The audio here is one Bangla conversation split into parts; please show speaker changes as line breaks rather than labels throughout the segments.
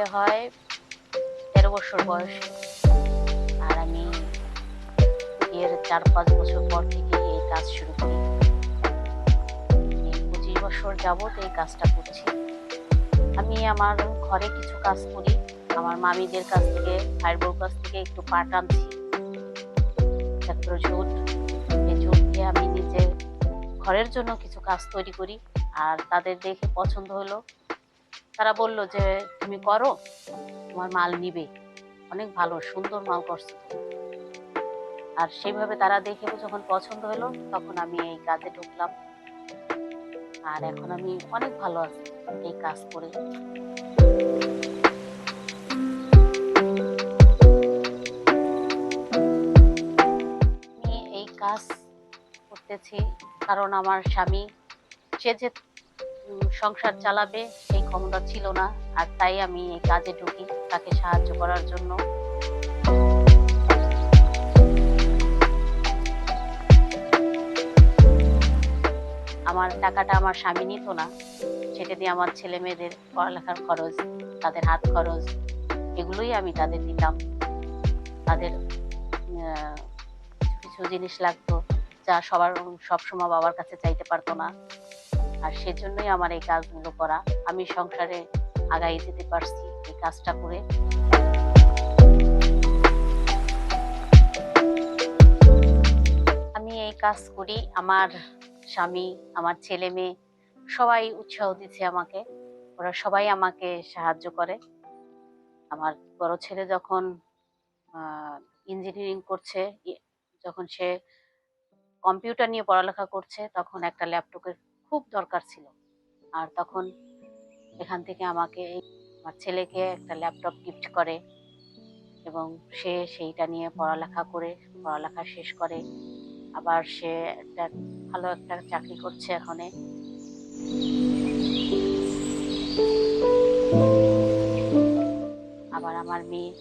বিয়ে হয় 13 বছর বয়সে। আর আমি বিয়ের 4-5 বছর পর থেকে এই কাজ শুরু করি। এই 25 বছর যাবৎ এই কাজটা করছি। আমি আমার ঘরে কিছু কাজ করি, আমার মামিদের কাছ থেকে, ভাইয়ের বউর কাছ থেকে একটু পাট আনছি, তারপর জুট। এই জুট দিয়ে আমি নিজে ঘরের জন্য কিছু কাজ তৈরি করি। আর তাদের দেখে পছন্দ হলো, তারা বলল যে তুমি করো, তোমার মাল নিবে, অনেক ভালো সুন্দর মাল করছো তুমি। আর সেইভাবে তারা দেখে যখন পছন্দ হলো তখন আমি এই কাজে ঢুকলাম। আর এখন আমি অনেক ভালো আছি এই কাজ করে। আমি এই কাজ করতেছি কারণ আমার স্বামী, সে যে সংসার চালাবে সেই ক্ষমতা ছিল না। আর তাই আমি এই কাজে ঢুকি তাকে সাহায্য করার জন্য। আমার টাকাটা আমার স্বামী নিত না, সেটা দিয়ে আমার ছেলে মেয়েদের পড়ালেখার খরচ, তাদের হাত খরচ, এগুলোই আমি তাদের দিতাম। তাদের কিছু কিছু জিনিস লাগতো যা সবসময় বাবার কাছে চাইতে পারতো না। আর সেজন্যই আমার এই কাজগুলো করা। আমি সংসারে আগাই যেতে পারছি এই কাজটা করে। আমি এই কাজ করি, আমার স্বামী, আমার ছেলে মেয়ে সবাই উৎসাহ দিচ্ছে আমাকে। ওরা সবাই আমাকে সাহায্য করে। আমার বড় ছেলে যখন ইঞ্জিনিয়ারিং করছে, যখন সে কম্পিউটার নিয়ে পড়ালেখা করছে, তখন একটা ল্যাপটপের খুব দরকার ছিল। আর তখন এখান থেকে আমাকে আমার ছেলেকে একটা ল্যাপটপ গিফট করে এবং সে সেইটা নিয়ে পড়ালেখা শেষ করে। আবার সে একটা ভালো একটা চাকরি করছে এখানে। আবার আমার মেয়ে,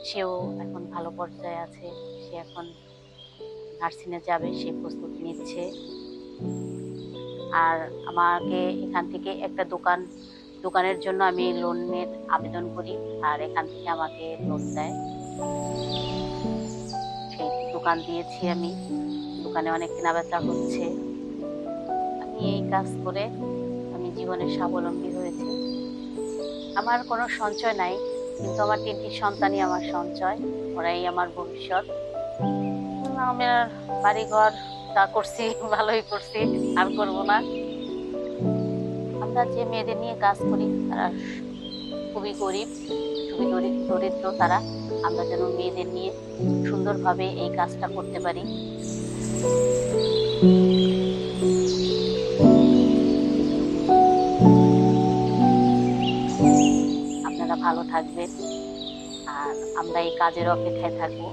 সেও এখন ভালো পর্যায়ে আছে। সে এখন নার্সিংয়ে যাবে, সে প্রস্তুতি নিচ্ছে। আর আমাকে এখান থেকে একটা দোকানের জন্য আমি লোনের আবেদন করি। আর এখান থেকে আমাকে লোন দেয়। সেই দোকান দিয়েছি আমি, দোকানে অনেক কেনাবেচা হচ্ছে। আমি এই কাজ করে আমি জীবনে স্বাবলম্বী হয়েছি। আমার কোনো সঞ্চয় নাই, কিন্তু আমার 3টি সন্তানই আমার সঞ্চয়। ওরাই আমার ভবিষ্যৎ। আমার বাড়িঘর যা করছি ভালোই করছি, আর করব না। আমরা যে মেয়েদের নিয়ে কাজ করি তারা খুবই গরিব, খুবই দরিদ্র তারা। আমরা যেন মেয়েদের নিয়ে সুন্দরভাবে এই কাজটা করতে পারি। আপনারা ভালো থাকবেন। আর আমরা এই কাজের অপেক্ষায় থাকবো।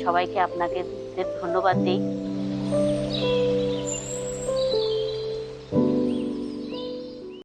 সবাইকে আপনাকে ধন্যবাদ দিই।